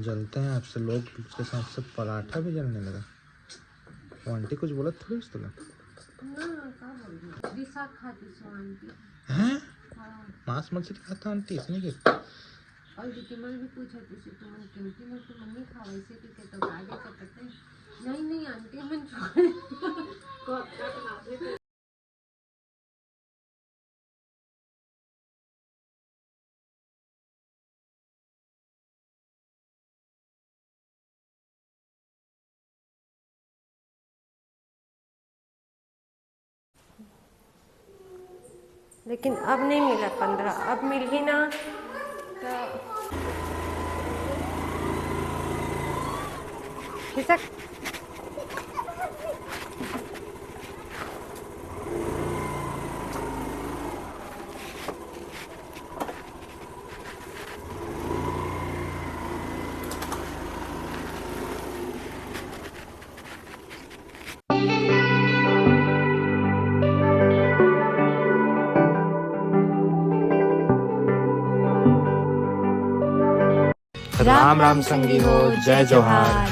जलते हैं आपसे लोग के साथ सब, पराठा भी जलने लगा। वो आंटी कुछ बोला थोड़ी इस तरह हैं? मांस मछली खाता आंटी इसने के और तिमल भी पूछा तुझे तुमन केमती में तो मम्मी खावे से कि तो आगे सकते नहीं आंटी मन को अच्छा बना दे। लेकिन अब नहीं मिला 15, अब मिल ही ना तो खिसक। राम राम संगी हो, जय जोहार।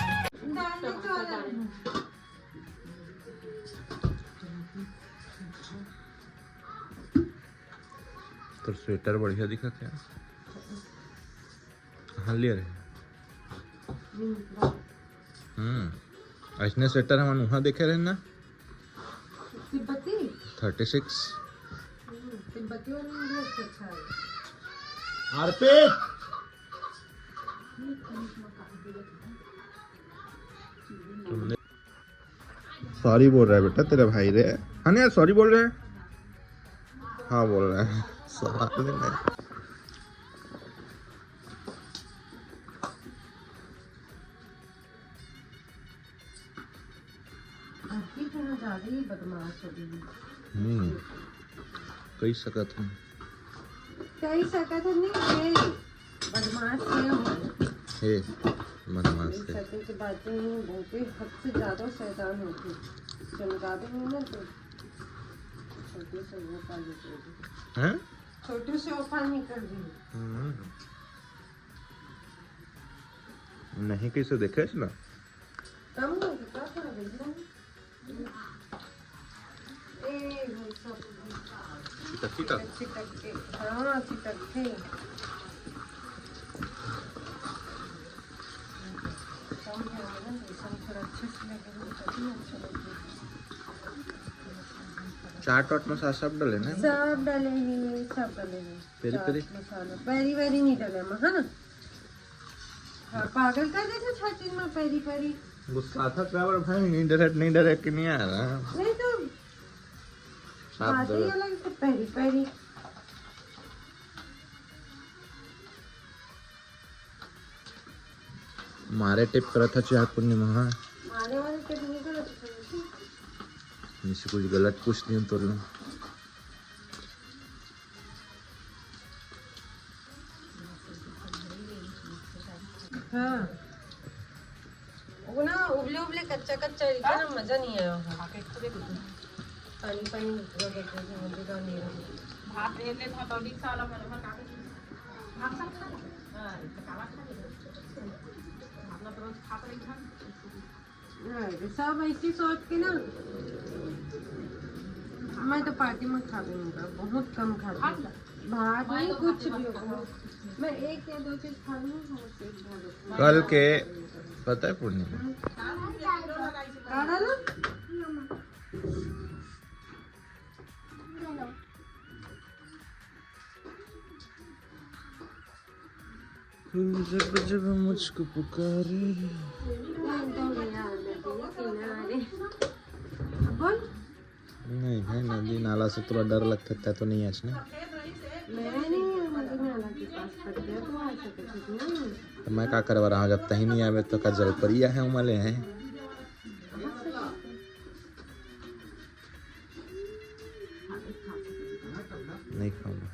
तो स्वेटर बढ़िया दिखा क्या? कहाँ ले रहे? ऐसने स्वेटर हम वहाँ देखे रहे ना, तिब्बती 36 तिब्बती वाला अच्छा है। आरपी सॉरी बोल रहा है बेटा तेरा भाई रे। हाँ यार सॉरी बोल रहे हैं। हाँ बोल रहे हैं सॉरी नहीं। बदमाश हो गई। कई सकत हूँ नहीं बदमाश हे बदमाश है। सके की बातें हैं बहुत ही हद से ज़्यादा शैतान होती चमका देंगे ना तो छोटे से वो पानी कर दी हैं? छोटे से वो पानी कर दी। नहीं कैसे देखे ना कम हो गया था चिटक के हाँ चिटक के चाट वाट मसाला सब डाले ना? सब डालेंगे पेरी पेरी मसाला पेरी नहीं डाले हाँ। हाँ पागल कर देते छाती में पेरी गुस्सा था ट्रैवल भाई, नहीं डायरेक्ट नहीं आ रहा नहीं तो बात ही अलग से पेरी मारे टिप करा था चार पूर्णिमा। हाँ मारे वाले टिप नहीं करा कुछ गलत पूछ दिया तो लो। हाँ वो ना उबले कच्चा ना मजा नहीं आया पानी भात ले था तो डिक्सा वाला भात सब खा हां काला खा अपना तो रोज खा रही था सब ऐसी सोच के ना मैं तो पार्टी में खा लूंगा बहुत कम खाती हूँ भात नहीं कुछ भी हो मैं एक या दो चीज खा लूंगा। कल के पता है पूर्णिमा जब जब मुझको पुकारे नहीं है नदी नाला से थोड़ा डर लगता है तो नहीं आज ना तो मैं क्या करवा रहा हूँ जब तही नहीं आवे तो का जलपरिया है उमले हैं नहीं खाऊंगा।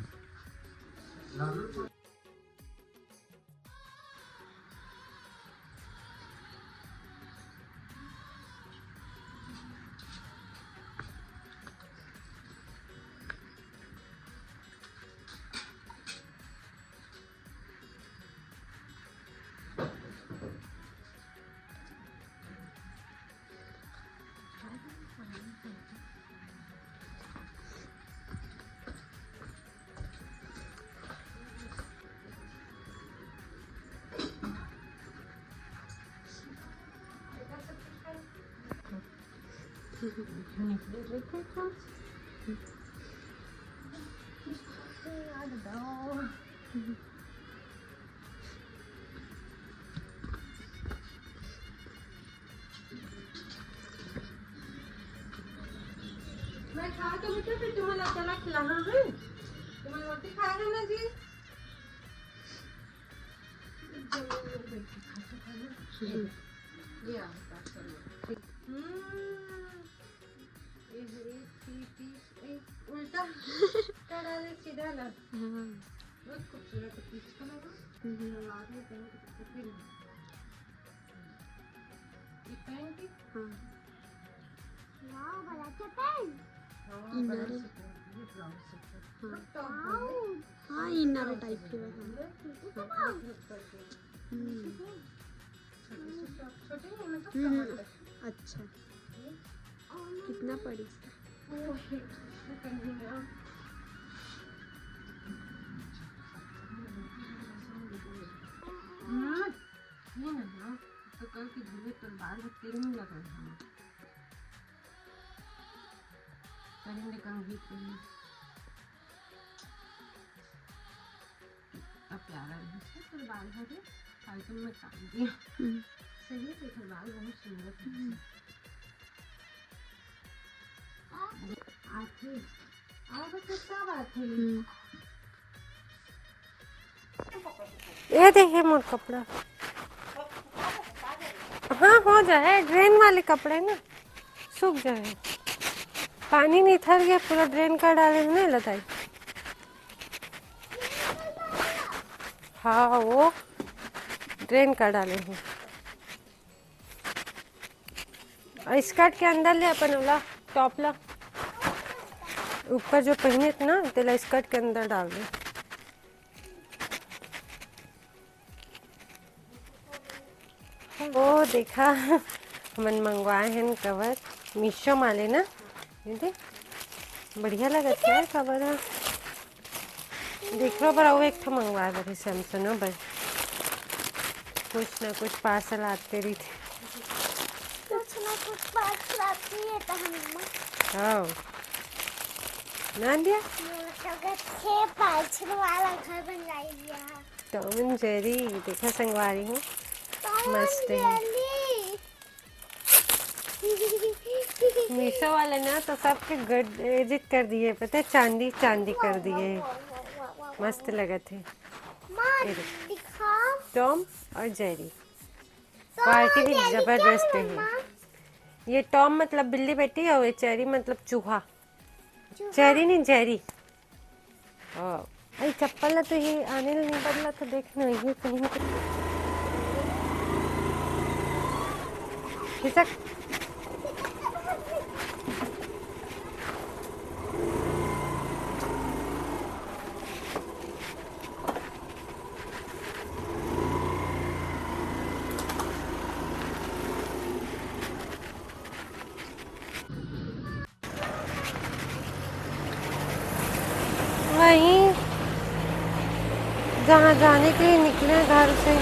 निकले देखे तो याद दो। मैं खा तो बेटा फिर तुम्हें चला खिलाना है, तुम्हें रोटी खाएगा ना जी। ये उल्टा डाले सीधा ला, बहुत खूबसूरत पीच का लगा। हाँ इनर टाइप के अच्छा कितना पड़ी? तो कल की धुले पर बाल तेल नहीं लग रहा है, करेंगे कंघी के लिए। अब प्यारा है फिर बाल हटे फालतू में काम दिया। सही है फिर बाल बहुत सुंदर है। आते बच्चे सब आते। ये देखिए मोर कपड़ा। हाँ हो जाए, ड्रेन वाले कपड़े ना सूख जाए, पानी निथर गया पूरा, ड्रेन का डाले ना लताई। हाँ वो ड्रेन का डाले हैं। और स्कर्ट के अंदर ले अपन वाला टॉप ला, ऊपर जो पहने थे ना तेला स्कर्ट के अंदर डाल दे। वो देखा हमन मंगवाए हैं कवर मीशो माले ना, दे बढ़िया लगत है कवर। देख लो बड़ा वो एक था मंगवाए बड़े सैमसंग पर, कुछ ना कुछ पार्सल आते रही थे। कुछ ना कुछ पार्सल आती है तो हम हाँ ना दिया छह पार्सल वाला घर बनवाई दिया। टॉम एंड जेरी देखा संगवारी हूँ, मस्त है। मीशो वाले ना तो सबके गुड एडिट कर दिए, पता है चांदी चांदी कर दिए, मस्त लगे थे। टॉम और जेरी क्वालिटी भी जबरदस्त है। ये टॉम मतलब बिल्ली बेटी और ये चेरी मतलब चूहा। चेरी नहीं जेरी। अरे चप्पल तो ये आने नहीं बदला तो देखना ये कहीं खिसक। वहीं जहाँ जाने के लिए निकले घर से,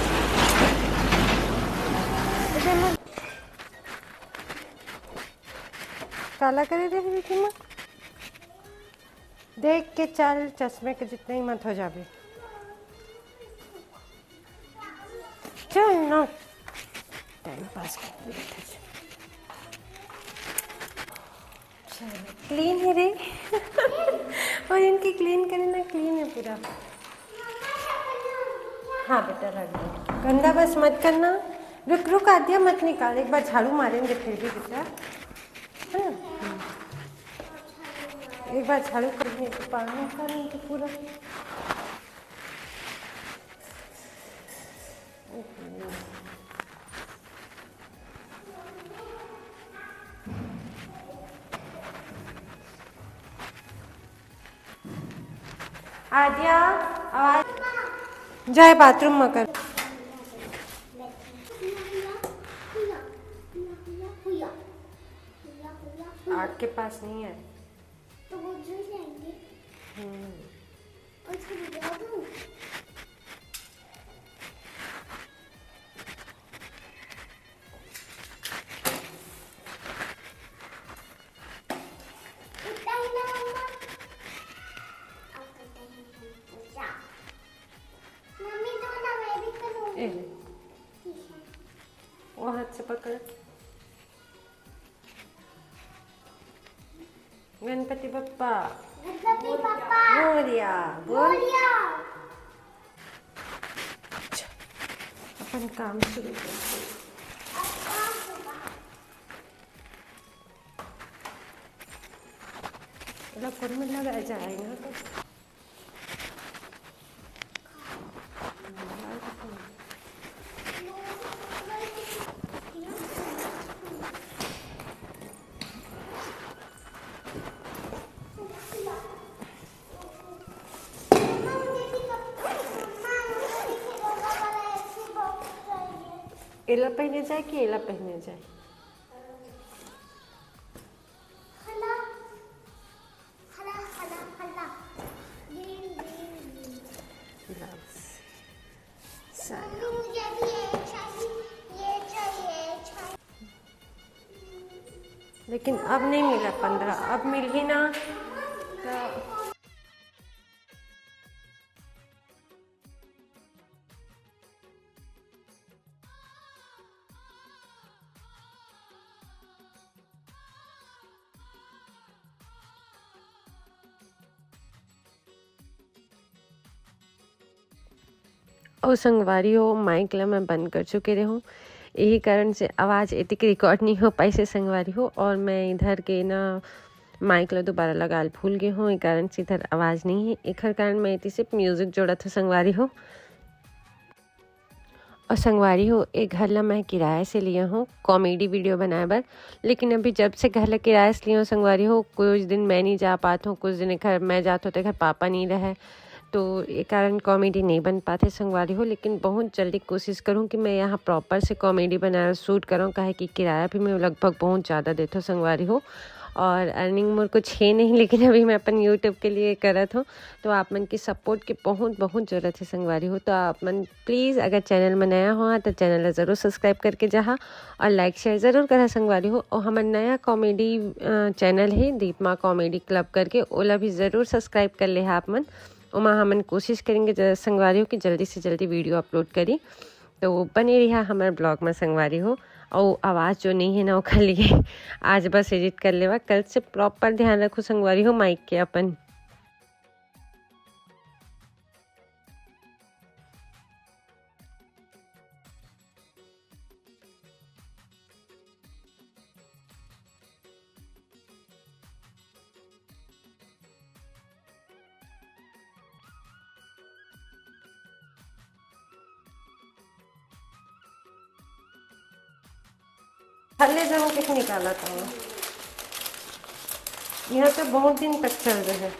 काला करे थे माँ, देख के चल, चश्मे के जितने ही मत हो जावे। चल ना टाइम पास क्लीन है रे और इनकी क्लीन करे ना, क्लीन है पूरा। हाँ बेटा रख दो, गंदा बस मत करना। रुक रुक आदिया मत निकाल, एक बार झाड़ू मारेंगे फिर भी बेटा, है ना। एक बार झाड़ू करेंगे तो पानी करेंगे पूरा। आदिया आवाज जाए बाथरूम में कर। आग के पास नहीं है तो वो जल जाएंगे। और उसको भिगो दूं? ए ले, वो हाथ से पकड़। गणपति बप्पा गणपति पापा मोरिया बोल। बोलिया। अपन काम शुरू करते हैं। लकुर में लगा जाएगा तो एला पहने जाए कि एला पहने जाए। हला हला हला हला ग्रीन ग्रीन ब्लाउज साया। मुझे भी ये चाहिए, ये चाहिए। लेकिन अब नहीं मिला 15, अब मिल ही ना तो और संगवारी हो माइक ला मैं बंद कर चुके रहूँ, यही कारण से आवाज़ एतिक रिकॉर्ड नहीं हो पाई से संगवारी हो। और मैं इधर के ना माइक ला दोबारा लगा भूल गई हूँ, एक कारण से इधर आवाज़ नहीं है। एक कारण मैं इतनी सिर्फ म्यूज़िक जोड़ा था संगवारी हो। और संगवारी हो एक घर ला मैं किराए से लिया हूँ कॉमेडी वीडियो बनाए बर। लेकिन अभी जब से घर ला किराए से लिया हूँ संगवारी हो, कुछ दिन मैं नहीं जा पाता हूँ, कुछ दिन घर मैं जाता हूँ तो घर पापा नहीं रहे, तो ये कारण कॉमेडी नहीं बन पाते संगवारी हो। लेकिन बहुत जल्दी कोशिश करूँ कि मैं यहाँ प्रॉपर से कॉमेडी बना शूट करूँ, काहे कि किराया भी मैं लगभग बहुत ज़्यादा देता हूँ संगवारी हो। और अर्निंग मोर कुछ है नहीं, लेकिन अभी मैं अपन यूट्यूब के लिए करत हूँ, तो आप मन की सपोर्ट की बहुत बहुत ज़रूरत है संगवारी हो। तो आप मन प्लीज़ अगर चैनल में नया हो तो चैनल ज़रूर सब्सक्राइब करके जहाँ और लाइक शेयर ज़रूर करा संगवारी हो। और हमारा नया कॉमेडी चैनल है दीपमा कॉमेडी क्लब करके, ओला भी ज़रूर सब्सक्राइब कर ले आप मन। उमा हमन कोशिश करेंगे संगवारी हो कि जल्दी से जल्दी वीडियो अपलोड करी, तो वो बने रहा हमारे ब्लॉग में संगवारी हो। और आवाज़ जो नहीं है ना वो कर लिए आज बस एडिट कर लेवा, कल से प्रॉपर ध्यान रखो संगवारी हो माइक के अपन। थल्ले जम के निकाला था वो, यहाँ तो बहुत दिन तक चल रहे हैं।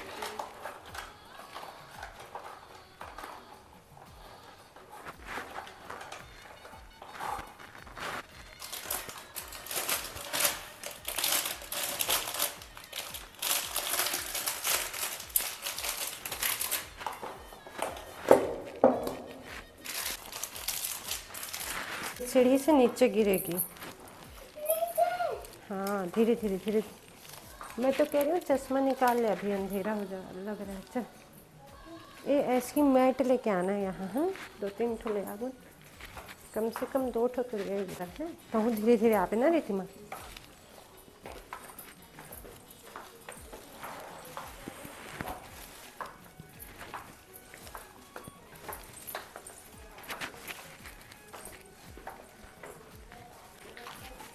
सीढ़ी से नीचे गिरेगी। हाँ धीरे धीरे धीरे। मैं तो कह रही हूँ चश्मा निकाल ले, अभी अंधेरा हो जा लग रहा है। चल ये ऐसी मैट लेके आना है यहाँ। हाँ 2-3 ठो ले आगो, कम से कम 2 ठो तो ले है। बहुत धीरे धीरे आवे ना रेती माँ।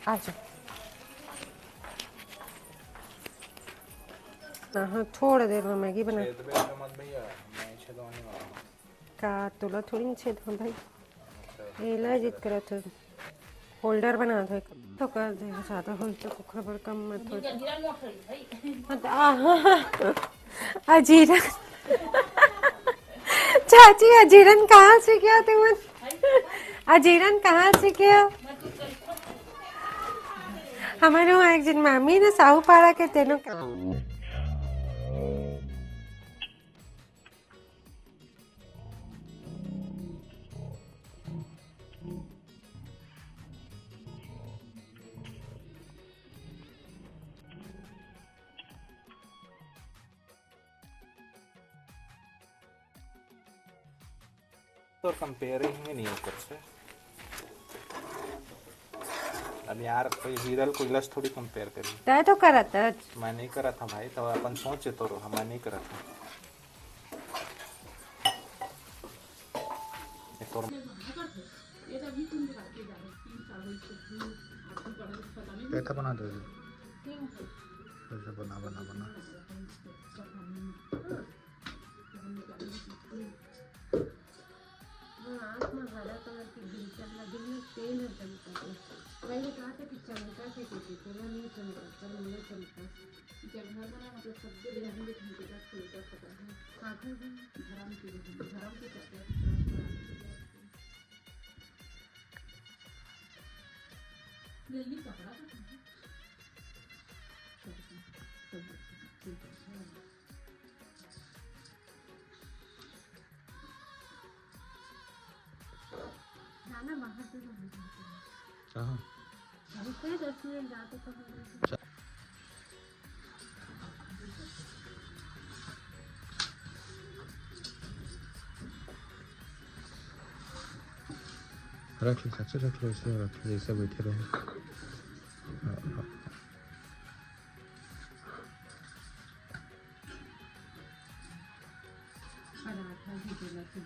आ जाओ। हाँ थोड़ा देर में मैगी बना का तुला थोड़ी छेद हो भाई, एला जिद करा तो होल्डर बना दो तो कर दे ज़्यादा हो तो खबर कम मत हो। अजीरन चाची अजीरन कहाँ से क्या तुम? अजीरन कहाँ से क्या? हमारे वहाँ एक जन मामी ने साहू पाड़ा के तेनों तो कंपेयरिंग ही नहीं ऊपर से। अब यार कोई विरल को इलाज थोड़ी कंपेयर करी। तय तो करा था। मैं नहीं करा था भाई, तो अपन सोचे तो मैं नहीं करा था। एक और कैसा बना दो बना बना बना आँख में हरा कलर की गिलचर लगी है, तेल है चमका। मैंने कहा था कि चमका से किसी को नहीं चमका, चल नहीं चमका। जब घर बना मतलब सबसे बिहार में चमकेगा खुलता पता है। खाते हैं धर्म की चक्कर जल्दी पकड़ा जाना बाहर से कहाँ? फिर 10 मिनट जाते तो रख लो चाचा, रख लो, इसलिए रख लो जैसे बैठे रहे। हाँ, हाँ। पराठा भी जला के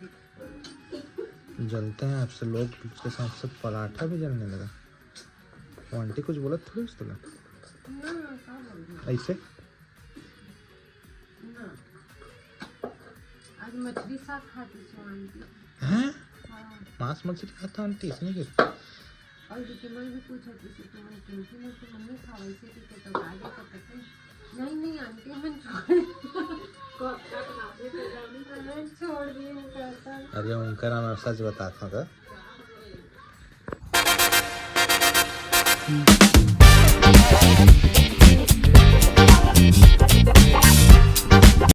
जलते हैं आपसे लोग के साथ सब, पराठा भी जलने लगा। वो आंटी कुछ बोला थोड़ी इस तरह ना क्या बोल रही ऐसे। ना आज मछली साग खाती थी आंटी। हैं? हाँ मांस मछली खाता आंटी इसने के? और मैं भी पूछा किसी को, मैं क्योंकि मैं तो मम्मी खावाई से कि तो आगे तो पता नहीं नहीं आंटी मैं छोड़ दिए वो कहता। अरे उनका नाम सच बताता हूँ का।